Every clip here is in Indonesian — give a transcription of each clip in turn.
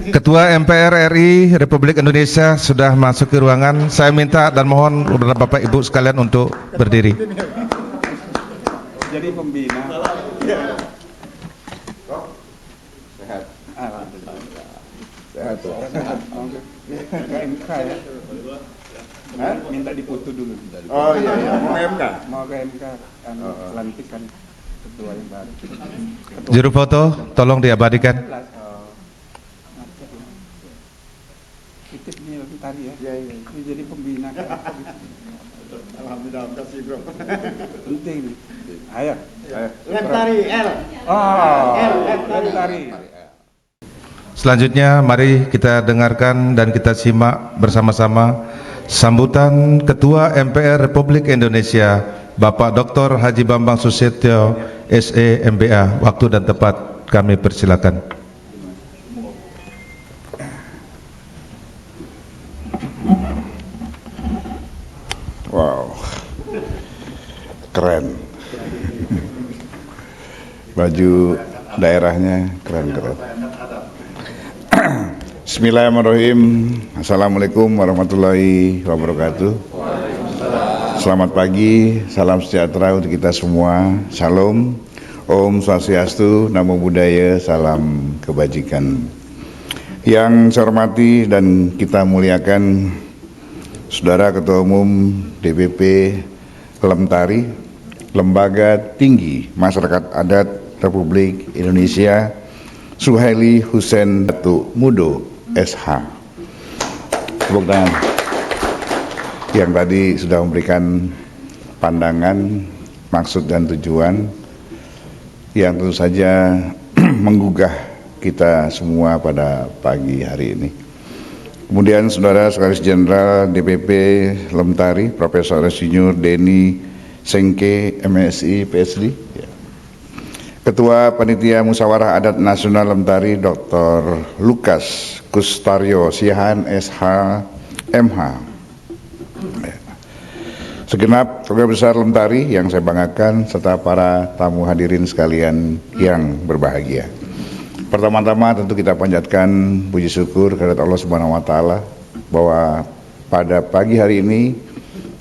Ketua MPR RI Republik Indonesia sudah masuk ke ruangan. Saya minta dan mohon kepada Bapak Ibu sekalian untuk berdiri. Jadi pembina. Sehat. Alhamdulillah. Sehat. Sehat. MK ya. Hah? Minta difoto dulu. Oh iya, iya. Mau ke MK? Mau ke MK kan pelantikan ketua yang baru. Juru foto, tolong diabadikan. Titip nih tadi ya. Iya, iya. Ini jadi pembina. Alhamdulillah, kasih bro. Penting nih. Ayo. Lentari L. Oh, Lentari. Selanjutnya mari kita dengarkan dan kita simak bersama-sama sambutan Ketua MPR Republik Indonesia Bapak Dr. Haji Bambang Susatyo SE MBA. Waktu dan tempat kami persilakan. Wow, keren. Baju daerahnya keren-keren. Bismillahirrahmanirrahim. Assalamualaikum warahmatullahi wabarakatuh. Selamat pagi, salam sejahtera untuk kita semua. Shalom, Om Swastiastu, Namo Buddhaya, salam kebajikan. Yang saya hormati dan kita muliakan Saudara Ketua Umum DPP Lemtari, Lembaga Tinggi Masyarakat Adat Republik Indonesia, Suhaili Hussein Datuk Mudo SH. Tepuk tangan. Yang tadi sudah memberikan pandangan, maksud dan tujuan yang tentu saja menggugah kita semua pada pagi hari ini. Kemudian Saudara Sekretaris Jenderal DPP Lemtari, Profesor Insinyur Denny Sengke, MSI, PhD. Ketua Panitia Musyawarah Adat Nasional Lemtari, Dr. Lukas Kustario Siahaan, SH, MH. Segenap keluarga besar Lemtari yang saya banggakan, serta para tamu hadirin sekalian yang berbahagia. Pertama-tama tentu kita panjatkan puji syukur kehadirat Allah Subhanahu wa taala bahwa pada pagi hari ini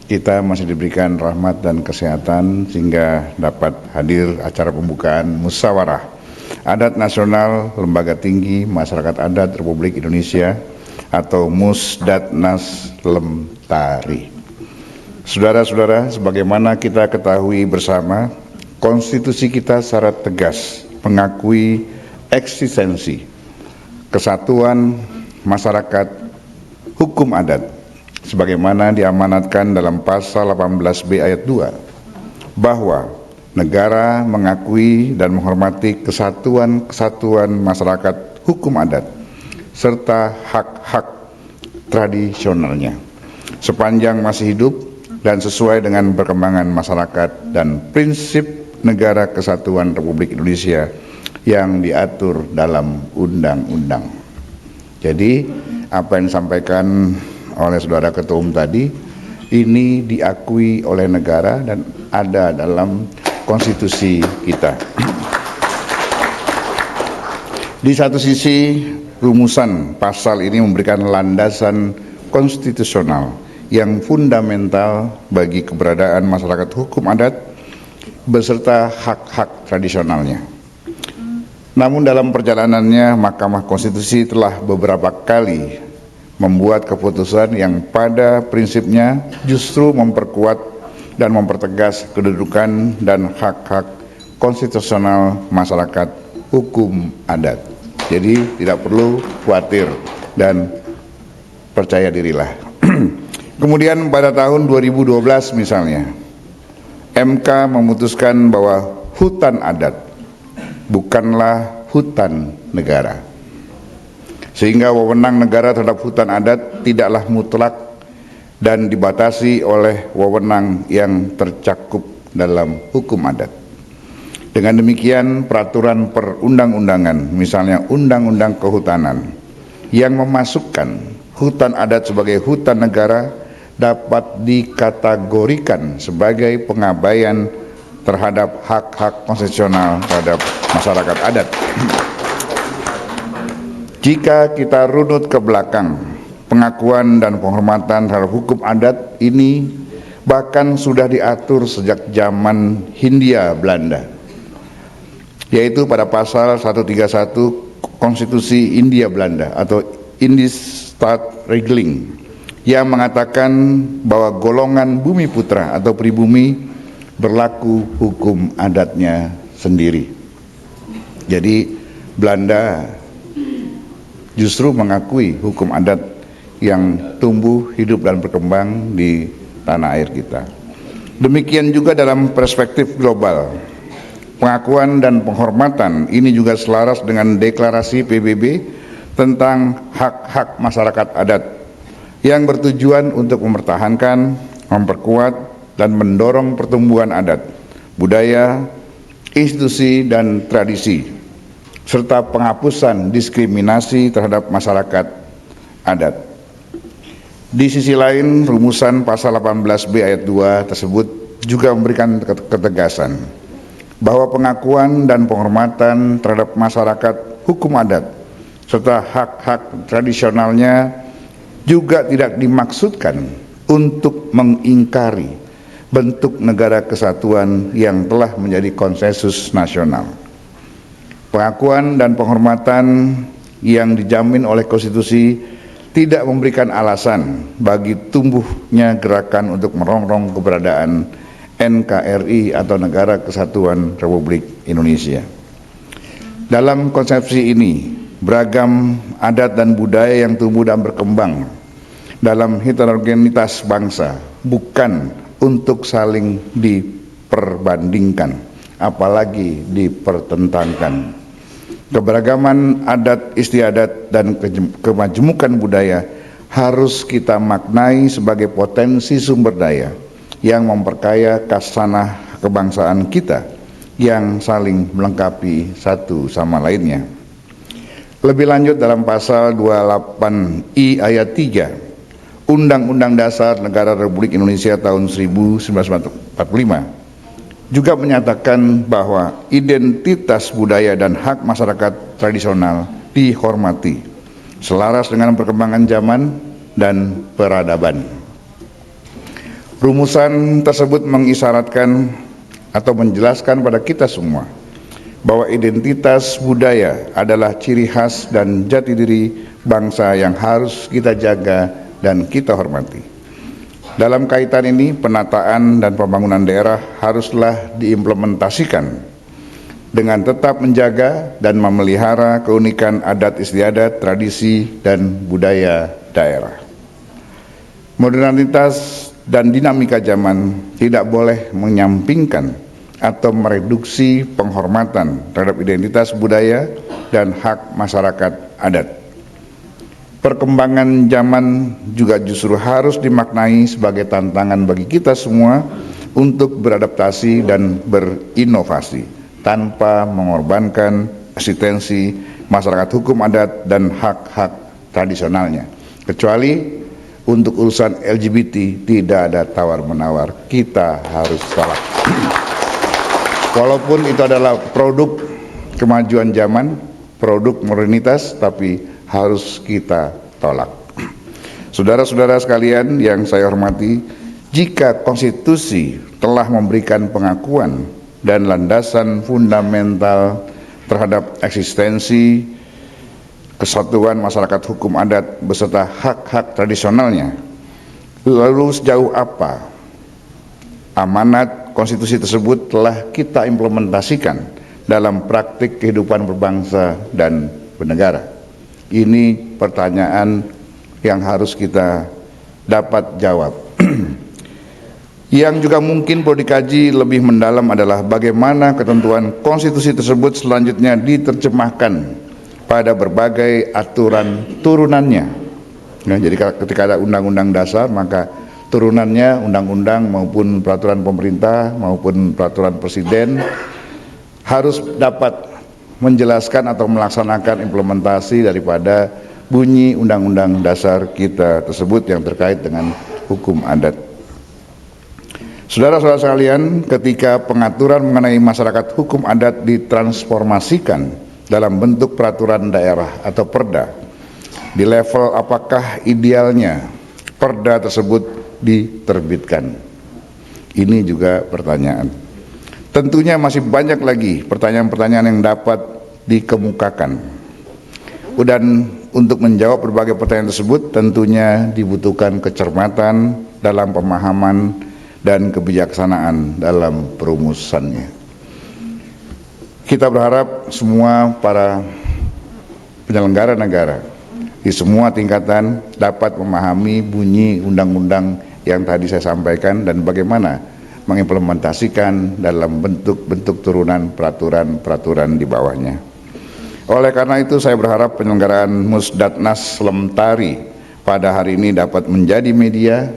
kita masih diberikan rahmat dan kesehatan sehingga dapat hadir acara pembukaan Musyawarah Adat Nasional Lembaga Tinggi Masyarakat Adat Republik Indonesia atau Musdatnas Lemtari. Saudara-saudara, sebagaimana kita ketahui bersama, konstitusi kita secara tegas mengakui eksistensi kesatuan masyarakat hukum adat sebagaimana diamanatkan dalam pasal 18B ayat 2 bahwa negara mengakui dan menghormati kesatuan masyarakat hukum adat serta hak-hak tradisionalnya sepanjang masih hidup dan sesuai dengan perkembangan masyarakat dan prinsip negara kesatuan Republik Indonesia yang diatur dalam undang-undang. Jadi apa yang disampaikan oleh Saudara Ketua Umum tadi ini diakui oleh negara dan ada dalam konstitusi kita. Di satu sisi rumusan pasal ini memberikan landasan konstitusional yang fundamental bagi keberadaan masyarakat hukum adat beserta hak-hak tradisionalnya. Namun dalam perjalanannya Mahkamah Konstitusi telah beberapa kali membuat keputusan yang pada prinsipnya justru memperkuat dan mempertegas kedudukan dan hak-hak konstitusional masyarakat hukum adat. Jadi tidak perlu khawatir dan percaya dirilah. Kemudian pada tahun 2012 misalnya, MK memutuskan bahwa hutan adat bukanlah hutan negara, sehingga wewenang negara terhadap hutan adat tidaklah mutlak dan dibatasi oleh wewenang yang tercakup dalam hukum adat. Dengan demikian peraturan perundang-undangan, misalnya Undang-Undang Kehutanan yang memasukkan hutan adat sebagai hutan negara dapat dikategorikan sebagai pengabaian terhadap hak-hak konstitusional terhadap masyarakat adat. Jika kita runut ke belakang, pengakuan dan penghormatan terhadap hukum adat ini bahkan sudah diatur sejak zaman Hindia Belanda, yaitu pada pasal 131 Konstitusi Hindia Belanda atau Indisch Staatregeling yang mengatakan bahwa golongan bumi putra atau pribumi berlaku hukum adatnya sendiri. Jadi Belanda justru mengakui hukum adat yang tumbuh, hidup, dan berkembang di tanah air kita. Demikian juga dalam perspektif global. Pengakuan dan penghormatan ini juga selaras dengan deklarasi PBB tentang hak-hak masyarakat adat yang bertujuan untuk mempertahankan, memperkuat, dan mendorong pertumbuhan adat, budaya, institusi, dan tradisi, serta penghapusan diskriminasi terhadap masyarakat adat. Di sisi lain, rumusan pasal 18B ayat 2 tersebut juga memberikan ketegasan bahwa pengakuan dan penghormatan terhadap masyarakat hukum adat serta hak-hak tradisionalnya juga tidak dimaksudkan untuk mengingkari bentuk negara kesatuan yang telah menjadi konsensus nasional. Pengakuan dan penghormatan yang dijamin oleh konstitusi tidak memberikan alasan bagi tumbuhnya gerakan untuk merongrong keberadaan NKRI atau Negara Kesatuan Republik Indonesia. Dalam konsepsi ini, beragam adat dan budaya yang tumbuh dan berkembang dalam heterogenitas bangsa bukan untuk saling diperbandingkan, apalagi dipertentangkan. Keberagaman adat istiadat dan kemajemukan budaya harus kita maknai sebagai potensi sumber daya yang memperkaya khasanah kebangsaan kita yang saling melengkapi satu sama lainnya. Lebih lanjut dalam pasal 28I ayat 3 Undang-Undang Dasar Negara Republik Indonesia tahun 1945 juga menyatakan bahwa identitas budaya dan hak masyarakat tradisional dihormati selaras dengan perkembangan zaman dan peradaban. Rumusan tersebut mengisyaratkan atau menjelaskan pada kita semua bahwa identitas budaya adalah ciri khas dan jati diri bangsa yang harus kita jaga dan kita hormati. Dalam kaitan ini, penataan dan pembangunan daerah haruslah diimplementasikan dengan tetap menjaga dan memelihara keunikan adat istiadat, tradisi, dan budaya daerah. Modernitas dan dinamika zaman tidak boleh menyampingkan atau mereduksi penghormatan terhadap identitas budaya dan hak masyarakat adat. Perkembangan zaman juga justru harus dimaknai sebagai tantangan bagi kita semua untuk beradaptasi dan berinovasi tanpa mengorbankan eksistensi masyarakat hukum adat dan hak-hak tradisionalnya. Kecuali untuk urusan LGBT tidak ada tawar-menawar, kita harus tolak. Walaupun itu adalah produk kemajuan zaman, produk modernitas, tapi harus kita tolak. Saudara-saudara sekalian yang saya hormati, jika konstitusi telah memberikan pengakuan dan landasan fundamental terhadap eksistensi kesatuan masyarakat hukum adat beserta hak-hak tradisionalnya, lalu sejauh apa amanat konstitusi tersebut telah kita implementasikan dalam praktik kehidupan berbangsa dan bernegara? Ini pertanyaan yang harus kita dapat jawab. Yang juga mungkin perlu dikaji lebih mendalam adalah bagaimana ketentuan konstitusi tersebut selanjutnya diterjemahkan pada berbagai aturan turunannya. Nah, jadi ketika ada undang-undang dasar, maka turunannya undang-undang maupun peraturan pemerintah maupun peraturan presiden harus dapat menjelaskan atau melaksanakan implementasi daripada bunyi undang-undang dasar kita tersebut yang terkait dengan hukum adat. Saudara-saudara sekalian, ketika pengaturan mengenai masyarakat hukum adat ditransformasikan dalam bentuk peraturan daerah atau perda, di level apakah idealnya perda tersebut diterbitkan? Ini juga pertanyaan. Tentunya masih banyak lagi pertanyaan-pertanyaan yang dapat dikemukakan. Dan untuk menjawab berbagai pertanyaan tersebut tentunya dibutuhkan kecermatan dalam pemahaman dan kebijaksanaan dalam perumusannya. Kita berharap semua para penyelenggara negara di semua tingkatan dapat memahami bunyi undang-undang yang tadi saya sampaikan dan bagaimana mengimplementasikan dalam bentuk-bentuk turunan peraturan-peraturan di bawahnya. Oleh karena itu saya berharap penyelenggaraan Musdatnas Lemtari pada hari ini dapat menjadi media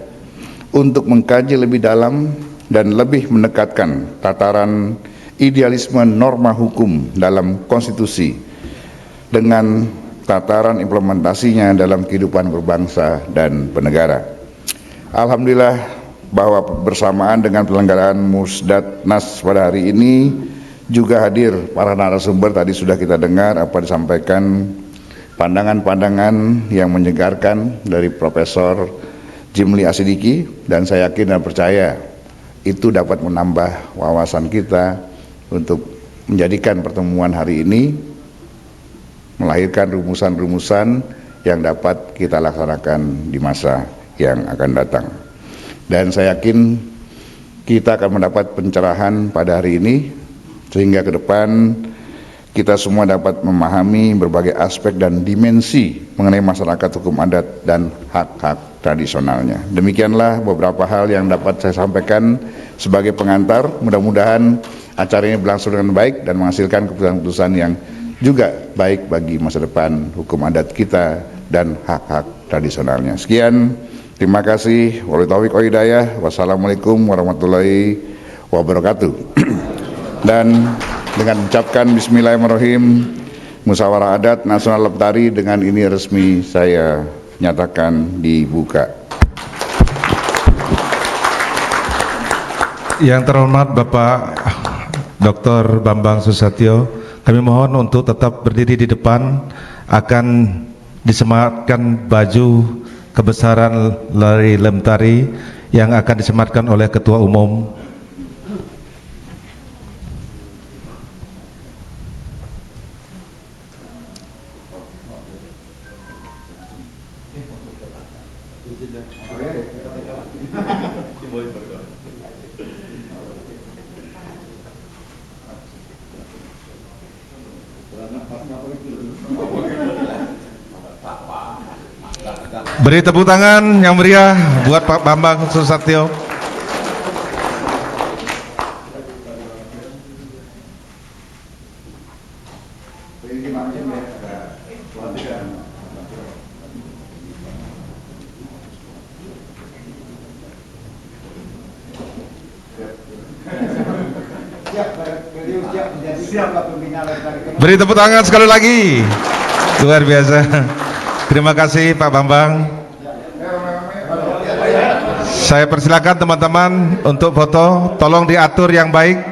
untuk mengkaji lebih dalam dan lebih mendekatkan tataran idealisme norma hukum dalam konstitusi dengan tataran implementasinya dalam kehidupan berbangsa dan bernegara. Alhamdulillah bahwa bersamaan dengan penyelenggaraan Musdatnas pada hari ini juga hadir para narasumber. Tadi sudah kita dengar apa disampaikan pandangan-pandangan yang menyegarkan dari Profesor Jimli Asidiki, dan saya yakin dan percaya itu dapat menambah wawasan kita untuk menjadikan pertemuan hari ini melahirkan rumusan-rumusan yang dapat kita laksanakan di masa yang akan datang. Dan saya yakin kita akan mendapat pencerahan pada hari ini sehingga ke depan kita semua dapat memahami berbagai aspek dan dimensi mengenai masyarakat hukum adat dan hak-hak tradisionalnya. Demikianlah beberapa hal yang dapat saya sampaikan sebagai pengantar. Mudah-mudahan acara ini berlangsung dengan baik dan menghasilkan keputusan-keputusan yang juga baik bagi masa depan hukum adat kita dan hak-hak tradisionalnya. Sekian, terima kasih. Wabillahi taufiq wal hidayah. Wassalamualaikum warahmatullahi wabarakatuh. Dan dengan mengucapkan bismillahirrahmanirrahim, Musyawarah Adat Nasional Lemtari dengan ini resmi saya nyatakan dibuka. Yang terhormat Bapak Dr. Bambang Susatyo, kami mohon untuk tetap berdiri di depan. Akan disematkan baju kebesaran Lari Lemtari yang akan disematkan oleh Ketua Umum. Beri tepuk tangan yang meriah buat Pak Bambang Susatyo. Beri tepuk tangan sekali lagi. Luar biasa. Terima kasih Pak Bambang. Saya persilakan teman-teman untuk foto. Tolong diatur yang baik.